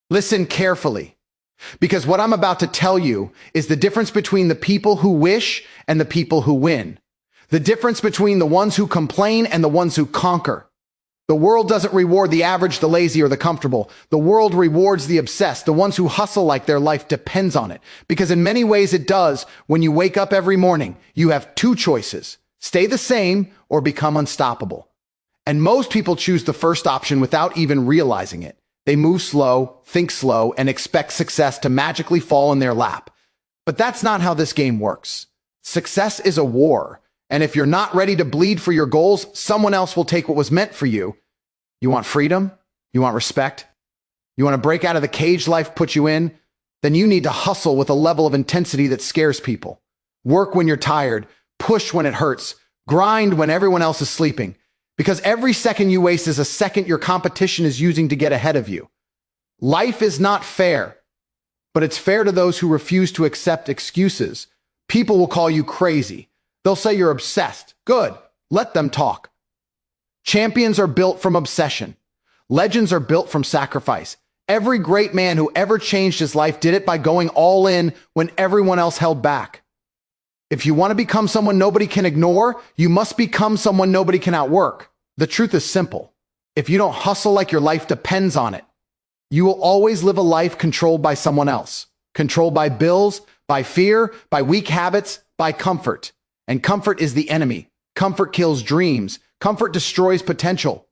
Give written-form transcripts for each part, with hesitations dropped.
Listen carefully, because what I'm about to tell you is the difference between the people who wish and the people who win. The difference between the ones who complain and the ones who conquer. The world doesn't reward the average, the lazy, or the comfortable. The world rewards the obsessed, the ones who hustle like their life depends on it. Because in many ways it does. When you wake up every morning, you have two choices: stay the same or become unstoppable. And most people choose the first option without even realizing it. They move slow, think slow, and expect success to magically fall in their lap. But that's not how this game works. Success is a war. And if you're not ready to bleed for your goals, someone else will take what was meant for you. You want freedom? You want respect? You want to break out of the cage life put you in? Then you need to hustle with a level of intensity that scares people. Work when you're tired, push when it hurts, grind when everyone else is sleeping. Because every second you waste is a second your competition is using to get ahead of you. Life is not fair, but it's fair to those who refuse to accept excuses. People will call you crazy. They'll say you're obsessed. Good. Let them talk. Champions are built from obsession. Legends are built from sacrifice. Every great man who ever changed his life did it by going all in when everyone else held back. If you want to become someone nobody can ignore, you must become someone nobody can outwork. The truth is simple. If you don't hustle like your life depends on it, you will always live a life controlled by someone else. Controlled by bills, by fear, by weak habits, by comfort. And comfort is the enemy. Comfort kills dreams. Comfort destroys potential.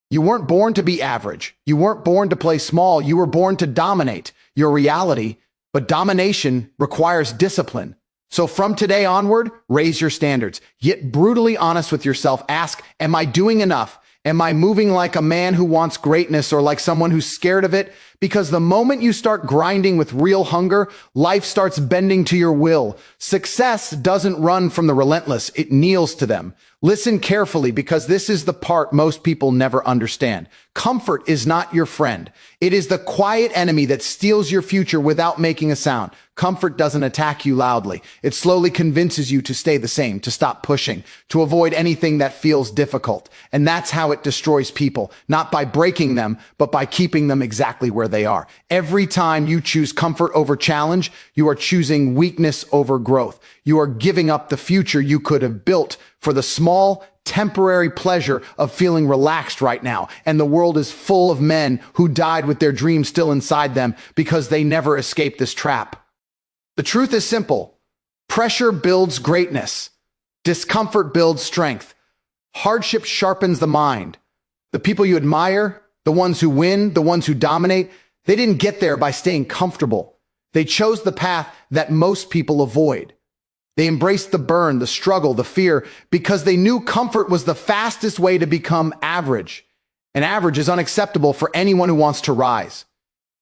You weren't born to be average. You weren't born to play small. You were born to dominate your reality. But domination requires discipline. So from today onward, raise your standards. Get brutally honest with yourself. Ask, am I doing enough? Am I moving like a man who wants greatness or like someone who's scared of it? Because the moment you start grinding with real hunger, life starts bending to your will. Success doesn't run from the relentless. It kneels to them. Listen carefully, because this is the part most people never understand. Comfort is not your friend. It is the quiet enemy that steals your future without making a sound. Comfort doesn't attack you loudly. It slowly convinces you to stay the same, to stop pushing, to avoid anything that feels difficult. And that's how it destroys people, not by breaking them, but by keeping them exactly where they are. Every time you choose comfort over challenge, you are choosing weakness over growth. You are giving up the future you could have built for the small, temporary pleasure of feeling relaxed right now. And the world is full of men who died with their dreams still inside them because they never escaped this trap. The truth is simple. Pressure builds greatness. Discomfort builds strength. Hardship sharpens the mind. The people you admire, the ones who win, the ones who dominate, they didn't get there by staying comfortable. They chose the path that most people avoid. They embraced the burn, the struggle, the fear, because they knew comfort was the fastest way to become average. And average is unacceptable for anyone who wants to rise.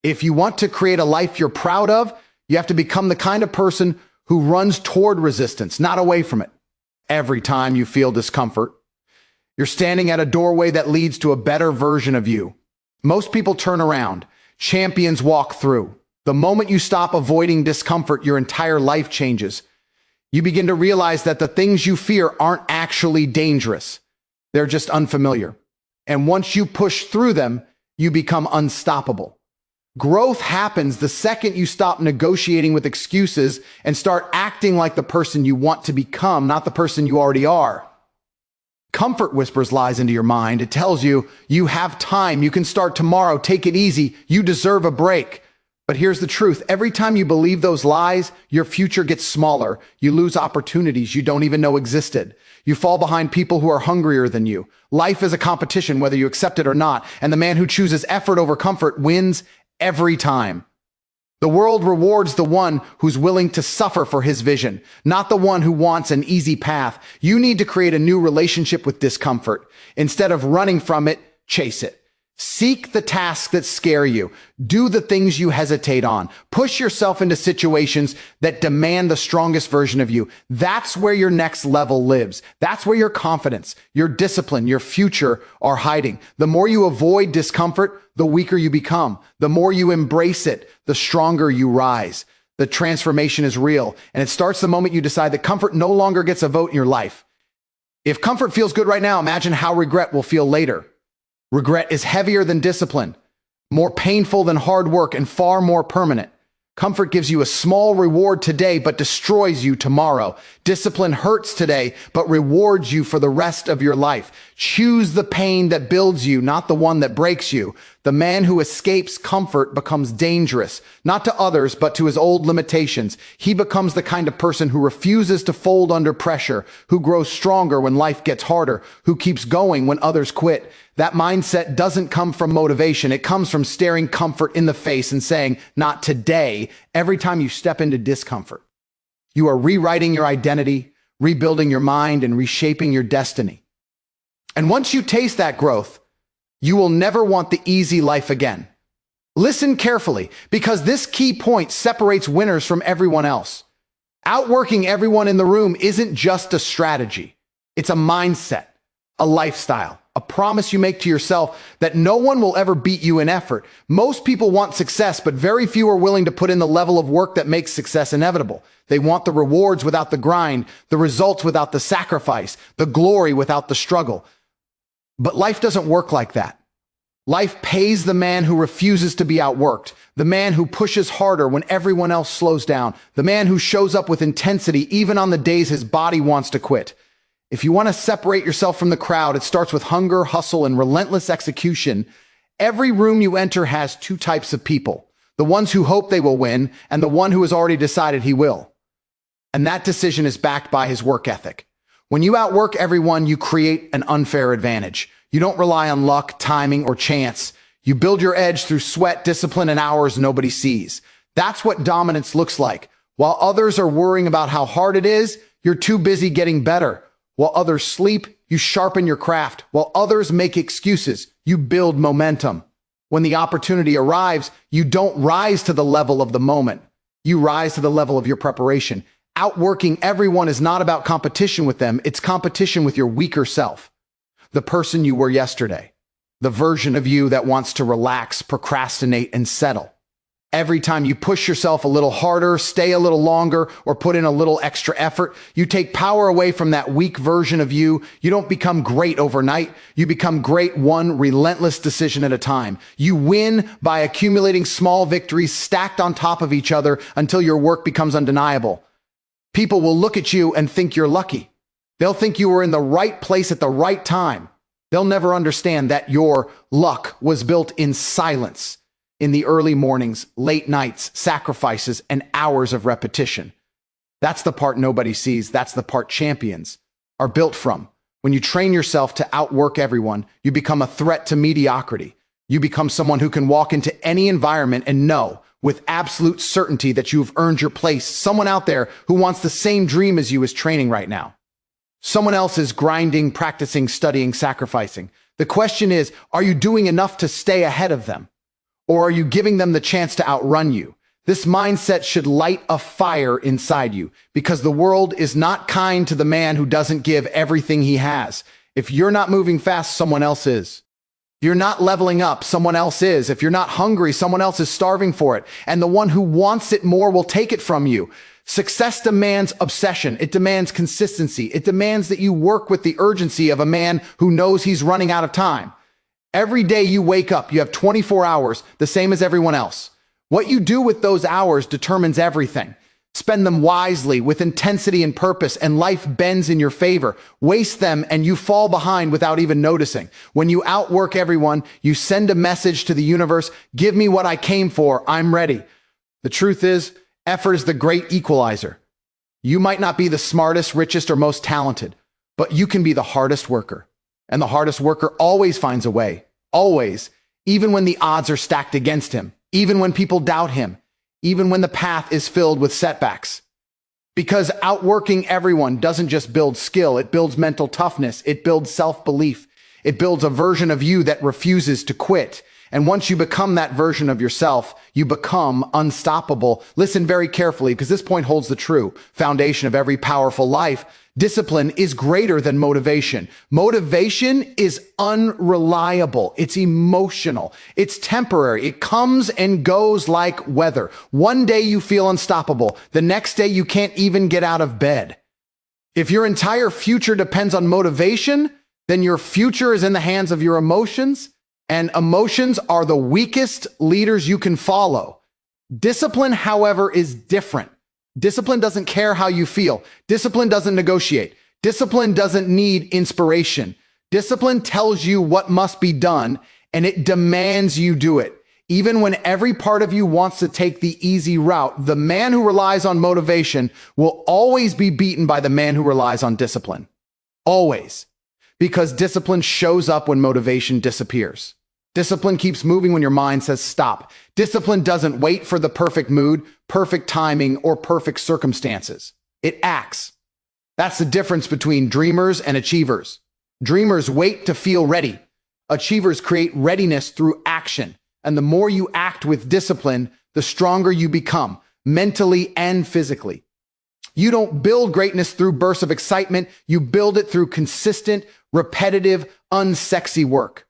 If you want to create a life you're proud of, you have to become the kind of person who runs toward resistance, not away from it. Every time you feel discomfort, you're standing at a doorway that leads to a better version of you. Most people turn around. Champions walk through. The moment you stop avoiding discomfort, your entire life changes. You begin to realize that the things you fear aren't actually dangerous. They're just unfamiliar. And once you push through them, you become unstoppable. Growth happens the second you stop negotiating with excuses and start acting like the person you want to become, not the person you already are. Comfort whispers lies into your mind. It tells you, you have time, you can start tomorrow, take it easy, you deserve a break. But here's the truth. Every time you believe those lies, your future gets smaller. You lose opportunities you don't even know existed. You fall behind people who are hungrier than you. Life is a competition, whether you accept it or not. And the man who chooses effort over comfort wins every time. The world rewards the one who's willing to suffer for his vision, not the one who wants an easy path. You need to create a new relationship with discomfort. Instead of running from it, chase it. Seek the tasks that scare you. Do the things you hesitate on. Push yourself into situations that demand the strongest version of you. That's where your next level lives. That's where your confidence, your discipline, your future are hiding. The more you avoid discomfort, the weaker you become. The more you embrace it, the stronger you rise. The transformation is real, and it starts the moment you decide that comfort no longer gets a vote in your life. If comfort feels good right now, imagine how regret will feel later. Regret is heavier than discipline. more painful than hard work and far more permanent. Comfort gives you a small reward today, but destroys you tomorrow. Discipline hurts today, but rewards you for the rest of your life. Choose the pain that builds you, not the one that breaks you. The man who escapes comfort becomes dangerous, not to others, but to his old limitations. He becomes the kind of person who refuses to fold under pressure, who grows stronger when life gets harder, who keeps going when others quit. That mindset doesn't come from motivation. It comes from staring comfort in the face and saying, not today, every time you step into discomfort. You are rewriting your identity, rebuilding your mind, and reshaping your destiny. And once you taste that growth, you will never want the easy life again. Listen carefully, because this key point separates winners from everyone else. Outworking everyone in the room isn't just a strategy. It's a mindset, a lifestyle, a promise you make to yourself that no one will ever beat you in effort. Most people want success, but very few are willing to put in the level of work that makes success inevitable. They want the rewards without the grind, the results without the sacrifice, the glory without the struggle. But life doesn't work like that. Life pays the man who refuses to be outworked, the man who pushes harder when everyone else slows down, the man who shows up with intensity even on the days his body wants to quit. If you want to separate yourself from the crowd, it starts with hunger, hustle, and relentless execution. Every room you enter has two types of people: the ones who hope they will win and the one who has already decided he will. And that decision is backed by his work ethic. When you outwork everyone, you create an unfair advantage. You don't rely on luck, timing, or chance. You build your edge through sweat, discipline, and hours nobody sees. That's what dominance looks like. While others are worrying about how hard it is, you're too busy getting better. While others sleep, you sharpen your craft. While others make excuses, you build momentum. When the opportunity arrives, you don't rise to the level of the moment. You rise to the level of your preparation. Outworking everyone is not about competition with them. It's competition with your weaker self. The person you were yesterday. The version of you that wants to relax, procrastinate, and settle. Every time you push yourself a little harder, stay a little longer, or put in a little extra effort, you take power away from that weak version of you. You don't become great overnight. You become great one relentless decision at a time. You win by accumulating small victories stacked on top of each other until your work becomes undeniable. People will look at you and think you're lucky. They'll think you were in the right place at the right time. They'll never understand that your luck was built in silence, in the early mornings, late nights, sacrifices, and hours of repetition. That's the part nobody sees. That's the part champions are built from. When you train yourself to outwork everyone, you become a threat to mediocrity. You become someone who can walk into any environment and know with absolute certainty that you've earned your place. Someone out there who wants the same dream as you is training right now. Someone else is grinding, practicing, studying, sacrificing. The question is, are you doing enough to stay ahead of them? Or are you giving them the chance to outrun you? This mindset should light a fire inside you, because the world is not kind to the man who doesn't give everything he has. If you're not moving fast, someone else is. If you're not leveling up, someone else is. If you're not hungry, someone else is starving for it. And the one who wants it more will take it from you. Success demands obsession. It demands consistency. It demands that you work with the urgency of a man who knows he's running out of time. Every day you wake up, you have 24 hours, the same as everyone else. What you do with those hours determines everything. Spend them wisely, with intensity and purpose, and life bends in your favor. Waste them and you fall behind without even noticing. When you outwork everyone, you send a message to the universe: give me what I came for, I'm ready. The truth is, effort is the great equalizer. You might not be the smartest, richest, or most talented, but you can be the hardest worker. And the hardest worker always finds a way. Always. Even when the odds are stacked against him. Even when people doubt him. Even when the path is filled with setbacks. Because outworking everyone doesn't just build skill. It builds mental toughness. It builds self-belief. It builds a version of you that refuses to quit. And once you become that version of yourself, you become unstoppable. Listen very carefully, because this point holds the true foundation of every powerful life. Discipline is greater than motivation. Motivation is unreliable. It's emotional. It's temporary. It comes and goes like weather. One day you feel unstoppable. The next day you can't even get out of bed. If your entire future depends on motivation, then your future is in the hands of your emotions And emotions are the weakest leaders you can follow. Discipline, however, is different. Discipline doesn't care how you feel. Discipline doesn't negotiate. Discipline doesn't need inspiration. Discipline tells you what must be done, and it demands you do it. Even when every part of you wants to take the easy route, the man who relies on motivation will always be beaten by the man who relies on discipline. Always. Because discipline shows up when motivation disappears. Discipline keeps moving when your mind says stop. Discipline doesn't wait for the perfect mood, perfect timing, or perfect circumstances. It acts. That's the difference between dreamers and achievers. Dreamers wait to feel ready. Achievers create readiness through action. And the more you act with discipline, the stronger you become, mentally and physically. You don't build greatness through bursts of excitement. You build it through consistent, repetitive, unsexy work.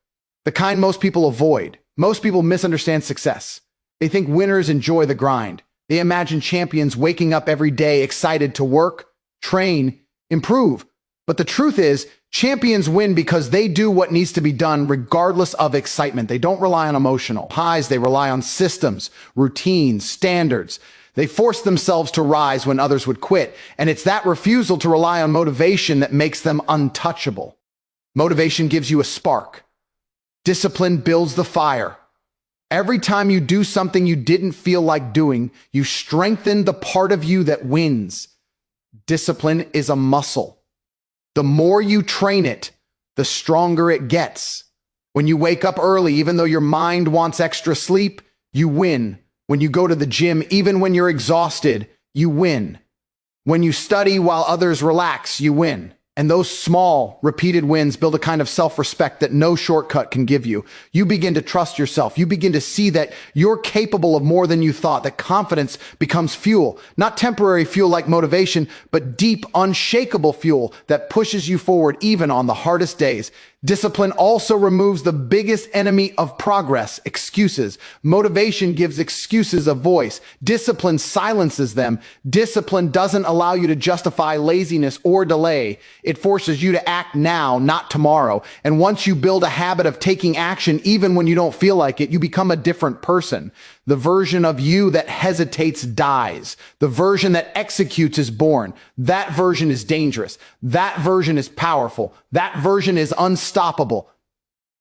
The kind most people avoid. Most people misunderstand success. They think winners enjoy the grind. They imagine champions waking up every day excited to work, train, improve. But the truth is, champions win because they do what needs to be done regardless of excitement. They don't rely on emotional highs. They rely on systems, routines, standards. They force themselves to rise when others would quit. And it's that refusal to rely on motivation that makes them untouchable. Motivation gives you a spark. Discipline builds the fire. Every time you do something you didn't feel like doing, you strengthen the part of you that wins. Discipline is a muscle. The more you train it, the stronger it gets. When you wake up early, even though your mind wants extra sleep, you win. When you go to the gym, even when you're exhausted, you win. When you study while others relax, you win. And those small, repeated wins build a kind of self-respect that no shortcut can give you. You begin to trust yourself. You begin to see that you're capable of more than you thought, that confidence becomes fuel. Not temporary fuel like motivation, but deep, unshakable fuel that pushes you forward even on the hardest days. Discipline also removes the biggest enemy of progress, excuses. Motivation gives excuses a voice. Discipline silences them. Discipline doesn't allow you to justify laziness or delay. It forces you to act now, not tomorrow. And once you build a habit of taking action, even when you don't feel like it, you become a different person. The version of you that hesitates dies. The version that executes is born. That version is dangerous. That version is powerful. That version is unstoppable.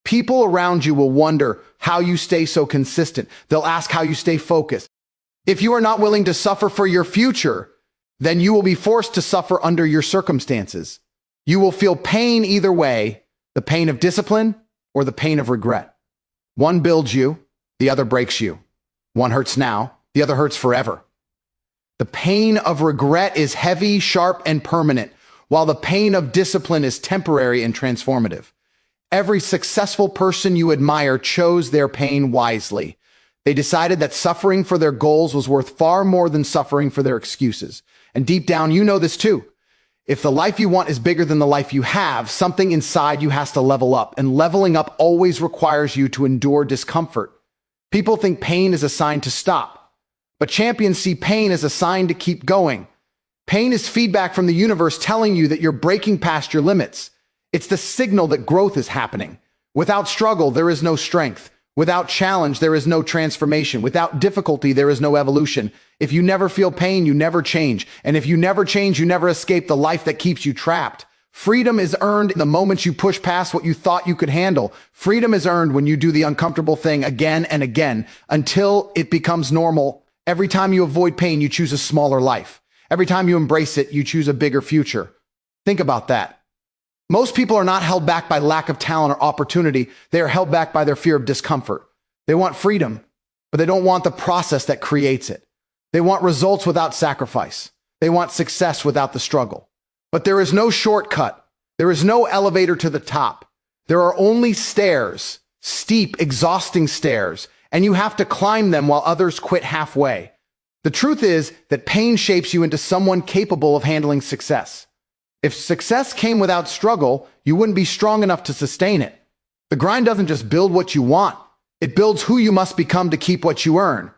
People around you will wonder how you stay so consistent. They'll ask how you stay focused. If you are not willing to suffer for your future, then you will be forced to suffer under your circumstances. You will feel pain either way, the pain of discipline or the pain of regret. One builds you, the other breaks you. One hurts now, the other hurts forever. The pain of regret is heavy, sharp, and permanent, while the pain of discipline is temporary and transformative. Every successful person you admire chose their pain wisely. They decided that suffering for their goals was worth far more than suffering for their excuses. And deep down, you know this too. If the life you want is bigger than the life you have, something inside you has to level up, and leveling up always requires you to endure discomfort. People think pain is a sign to stop, but champions see pain as a sign to keep going. Pain is feedback from the universe telling you that you're breaking past your limits. It's the signal that growth is happening. Without struggle, there is no strength. Without challenge, there is no transformation. Without difficulty, there is no evolution. If you never feel pain, you never change. And if you never change, you never escape the life that keeps you trapped. Freedom is earned the moment you push past what you thought you could handle. Freedom is earned when you do the uncomfortable thing again and again until it becomes normal. Every time you avoid pain, you choose a smaller life. Every time you embrace it, you choose a bigger future. Think about that. Most people are not held back by lack of talent or opportunity. They are held back by their fear of discomfort. They want freedom, but they don't want the process that creates it. They want results without sacrifice. They want success without the struggle. But there is no shortcut. There is no elevator to the top. There are only stairs, steep, exhausting stairs, and you have to climb them while others quit halfway. The truth is that pain shapes you into someone capable of handling success. If success came without struggle, you wouldn't be strong enough to sustain it. The grind doesn't just build what you want. It builds who you must become to keep what you earn.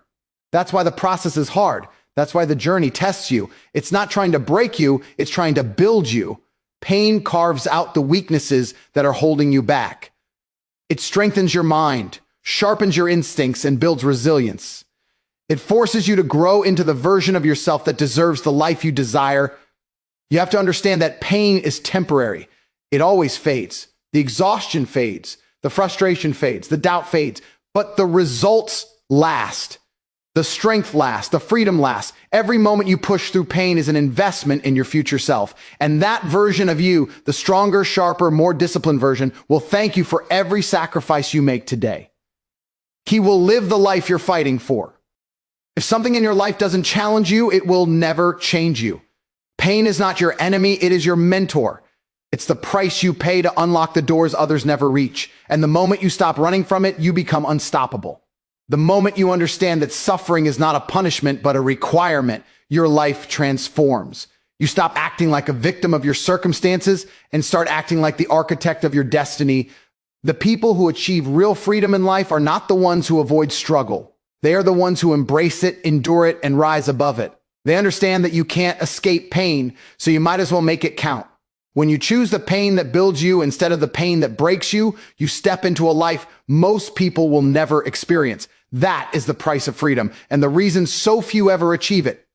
That's why the process is hard. That's why the journey tests you. It's not trying to break you, it's trying to build you. Pain carves out the weaknesses that are holding you back. It strengthens your mind, sharpens your instincts, and builds resilience. It forces you to grow into the version of yourself that deserves the life you desire. You have to understand that pain is temporary. It always fades. The exhaustion fades. The frustration fades. The doubt fades. But the results last. The strength lasts. The freedom lasts. Every moment you push through pain is an investment in your future self. And that version of you, the stronger, sharper, more disciplined version, will thank you for every sacrifice you make today. He will live the life you're fighting for. If something in your life doesn't challenge you, it will never change you. Pain is not your enemy, it is your mentor. It's the price you pay to unlock the doors others never reach. And the moment you stop running from it, you become unstoppable. The moment you understand that suffering is not a punishment, but a requirement, your life transforms. You stop acting like a victim of your circumstances and start acting like the architect of your destiny. The people who achieve real freedom in life are not the ones who avoid struggle. They are the ones who embrace it, endure it, and rise above it. They understand that you can't escape pain, so you might as well make it count. When you choose the pain that builds you instead of the pain that breaks you, you step into a life most people will never experience. That is the price of freedom, and the reason so few ever achieve it.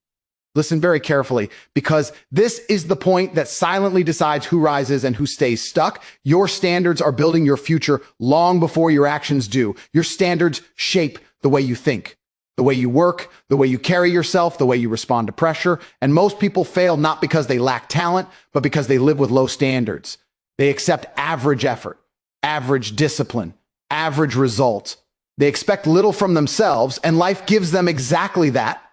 Listen very carefully, because this is the point that silently decides who rises and who stays stuck. Your standards are building your future long before your actions do. Your standards shape the way you think, the way you work, the way you carry yourself, the way you respond to pressure. And most people fail not because they lack talent, but because they live with low standards. They accept average effort, average discipline, average results. They expect little from themselves, and life gives them exactly that,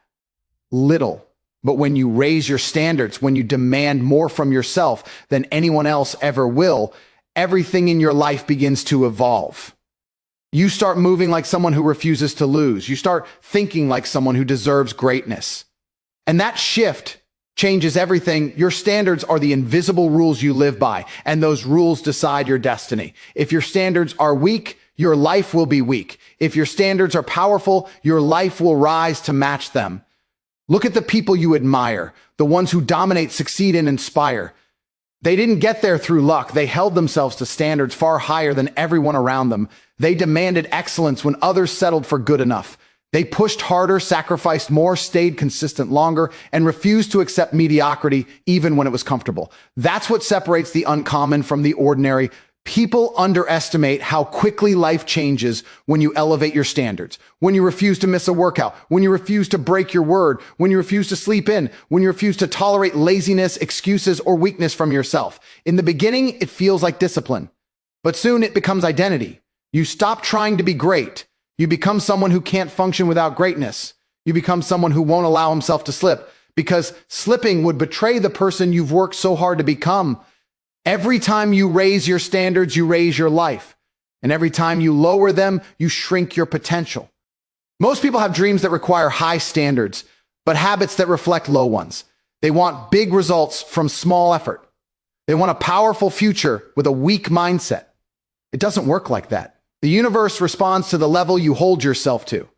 little. But when you raise your standards, when you demand more from yourself than anyone else ever will, everything in your life begins to evolve. You start moving like someone who refuses to lose. You start thinking like someone who deserves greatness. And that shift changes everything. Your standards are the invisible rules you live by, and those rules decide your destiny. If your standards are weak, your life will be weak. If your standards are powerful, your life will rise to match them. Look at the people you admire, the ones who dominate, succeed, and inspire. They didn't get there through luck. They held themselves to standards far higher than everyone around them. They demanded excellence when others settled for good enough. They pushed harder, sacrificed more, stayed consistent longer, and refused to accept mediocrity even when it was comfortable. That's what separates the uncommon from the ordinary. People underestimate how quickly life changes when you elevate your standards, when you refuse to miss a workout, when you refuse to break your word, when you refuse to sleep in, when you refuse to tolerate laziness, excuses, or weakness from yourself. In the beginning, it feels like discipline, but soon it becomes identity. You stop trying to be great. You become someone who can't function without greatness. You become someone who won't allow himself to slip, because slipping would betray the person you've worked so hard to become. Every time you raise your standards, you raise your life. And every time you lower them, you shrink your potential. Most people have dreams that require high standards, but habits that reflect low ones. They want big results from small effort. They want a powerful future with a weak mindset. It doesn't work like that. The universe responds to the level you hold yourself to.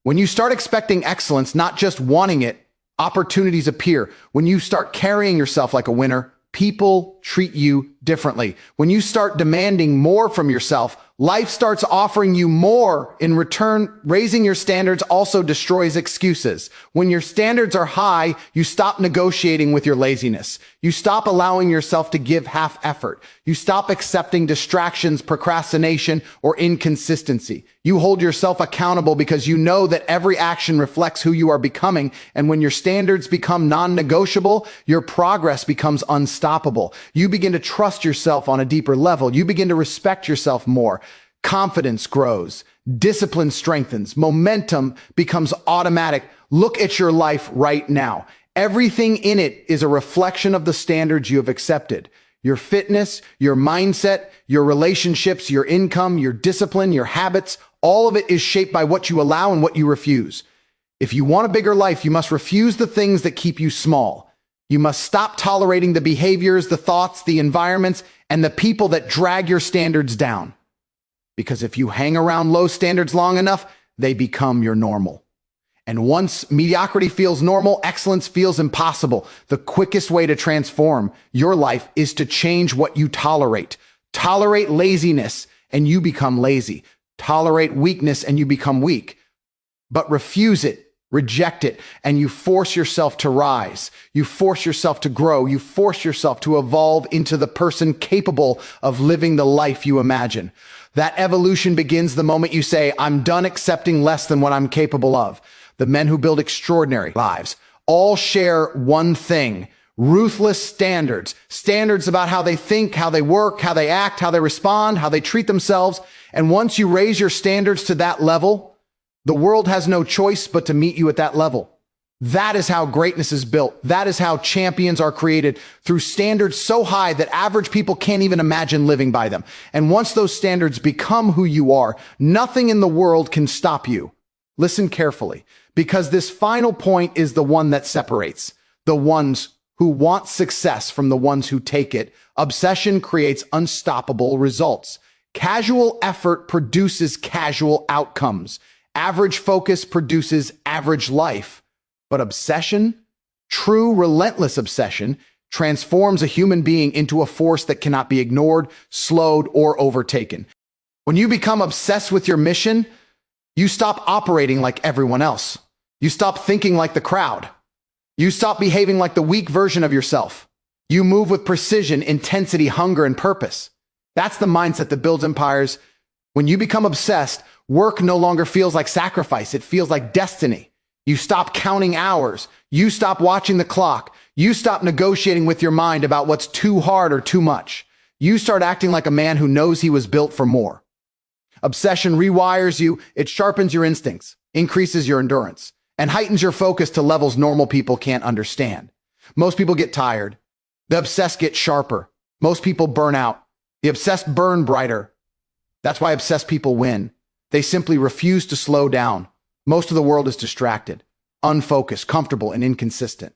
When you start expecting excellence, not just wanting it, opportunities appear. When you start carrying yourself like a winner, people treat you differently. When you start demanding more from yourself, life starts offering you more in return. Raising your standards also destroys excuses. When your standards are high, you stop negotiating with your laziness. You stop allowing yourself to give half effort. You stop accepting distractions, procrastination, or inconsistency. You hold yourself accountable because you know that every action reflects who you are becoming. And when your standards become non-negotiable, your progress becomes unstoppable. You begin to trust yourself on a deeper level. You begin to respect yourself more. Confidence grows. Discipline strengthens. Momentum becomes automatic. Look at your life right now. Everything in it is a reflection of the standards you have accepted. Your fitness, your mindset, your relationships, your income, your discipline, your habits, all of it is shaped by what you allow and what you refuse. If you want a bigger life, you must refuse the things that keep you small. You must stop tolerating the behaviors, the thoughts, the environments, and the people that drag your standards down. Because if you hang around low standards long enough, they become your normal. And once mediocrity feels normal, excellence feels impossible. The quickest way to transform your life is to change what you tolerate. Tolerate laziness and you become lazy. Tolerate weakness and you become weak. But refuse it. Reject it, and you force yourself to rise. You force yourself to grow. You force yourself to evolve into the person capable of living the life you imagine. That evolution begins the moment you say, I'm done accepting less than what I'm capable of. The men who build extraordinary lives all share one thing: ruthless standards. Standards about how they think, how they work, how they act, how they respond, how they treat themselves. And once you raise your standards to that level, the world has no choice but to meet you at that level. That is how greatness is built. That is how champions are created, through standards so high that average people can't even imagine living by them. And once those standards become who you are, nothing in the world can stop you. Listen carefully, because this final point is the one that separates the ones who want success from the ones who take it. Obsession creates unstoppable results. Casual effort produces casual outcomes. Average focus produces average life. But obsession, true relentless obsession, transforms a human being into a force that cannot be ignored, slowed, or overtaken. When you become obsessed with your mission, you stop operating like everyone else. You stop thinking like the crowd. You stop behaving like the weak version of yourself. You move with precision, intensity, hunger, and purpose. That's the mindset that builds empires. When you become obsessed, work no longer feels like sacrifice. It feels like destiny. You stop counting hours. You stop watching the clock. You stop negotiating with your mind about what's too hard or too much. You start acting like a man who knows he was built for more. Obsession rewires you. It sharpens your instincts, increases your endurance, and heightens your focus to levels normal people can't understand. Most people get tired. The obsessed get sharper. Most people burn out. The obsessed burn brighter. That's why obsessed people win. They simply refuse to slow down. Most of the world is distracted, unfocused, comfortable, and inconsistent.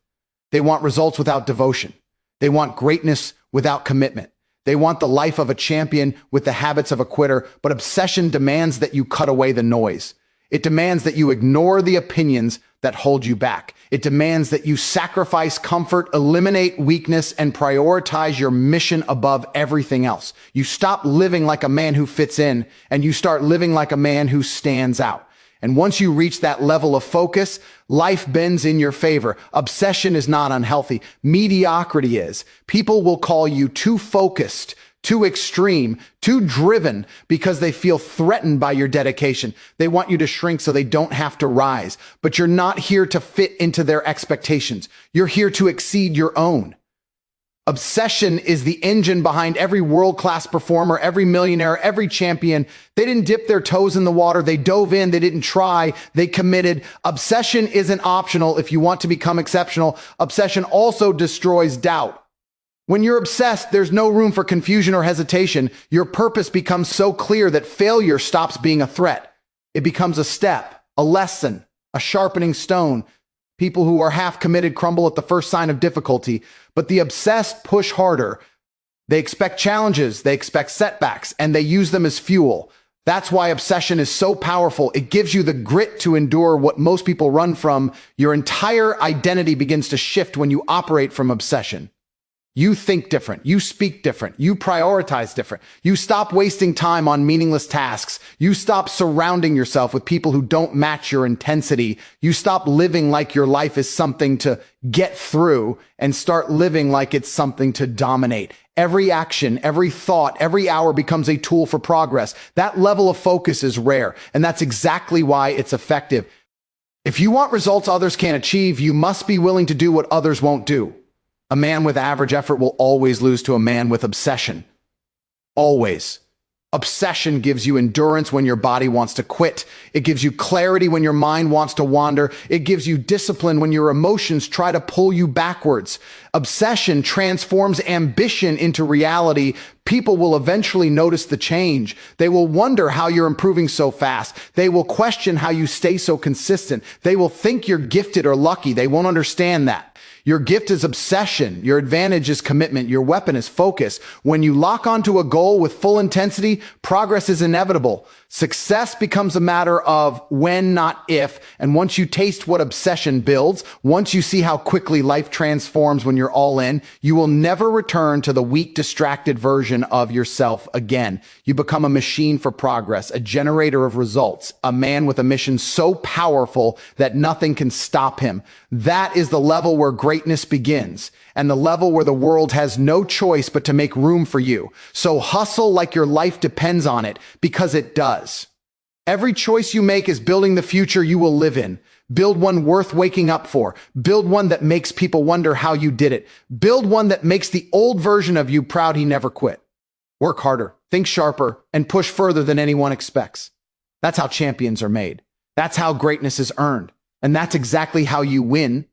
They want results without devotion. They want greatness without commitment. They want the life of a champion with the habits of a quitter, but obsession demands that you cut away the noise. It demands that you ignore the opinions that hold you back. It demands that you sacrifice comfort, eliminate weakness, and prioritize your mission above everything else. You stop living like a man who fits in, and you start living like a man who stands out. And once you reach that level of focus, life bends in your favor. Obsession is not unhealthy. Mediocrity is. People will call you too focused, too extreme, too driven, because they feel threatened by your dedication. They want you to shrink so they don't have to rise. But you're not here to fit into their expectations. You're here to exceed your own. Obsession is the engine behind every world-class performer, every millionaire, every champion. They didn't dip their toes in the water. They dove in. They didn't try. They committed. Obsession isn't optional if you want to become exceptional. Obsession also destroys doubt. When you're obsessed, there's no room for confusion or hesitation. Your purpose becomes so clear that failure stops being a threat. It becomes a step, a lesson, a sharpening stone. People who are half committed crumble at the first sign of difficulty, but the obsessed push harder. They expect challenges, they expect setbacks, and they use them as fuel. That's why obsession is so powerful. It gives you the grit to endure what most people run from. Your entire identity begins to shift when you operate from obsession. You think different. You speak different. You prioritize different. You stop wasting time on meaningless tasks. You stop surrounding yourself with people who don't match your intensity. You stop living like your life is something to get through and start living like it's something to dominate. Every action, every thought, every hour becomes a tool for progress. That level of focus is rare, and that's exactly why it's effective. If you want results others can't achieve, you must be willing to do what others won't do. A man with average effort will always lose to a man with obsession. Always. Obsession gives you endurance when your body wants to quit. It gives you clarity when your mind wants to wander. It gives you discipline when your emotions try to pull you backwards. Obsession transforms ambition into reality. People will eventually notice the change. They will wonder how you're improving so fast. They will question how you stay so consistent. They will think you're gifted or lucky. They won't understand that. Your gift is obsession. Your advantage is commitment. Your weapon is focus. When you lock onto a goal with full intensity, progress is inevitable. Success becomes a matter of when, not if. And once you taste what obsession builds, once you see how quickly life transforms when you're all in, you will never return to the weak, distracted version of yourself again. You become a machine for progress, a generator of results, a man with a mission so powerful that nothing can stop him. That is the level where greatness begins, and the level where the world has no choice but to make room for you. So hustle like your life depends on it, because it does. Every choice you make is building the future you will live in. Build one worth waking up for. Build one that makes people wonder how you did it. Build one that makes the old version of you proud he never quit. Work harder, think sharper, and push further than anyone expects. That's how champions are made. That's how greatness is earned. And that's exactly how you win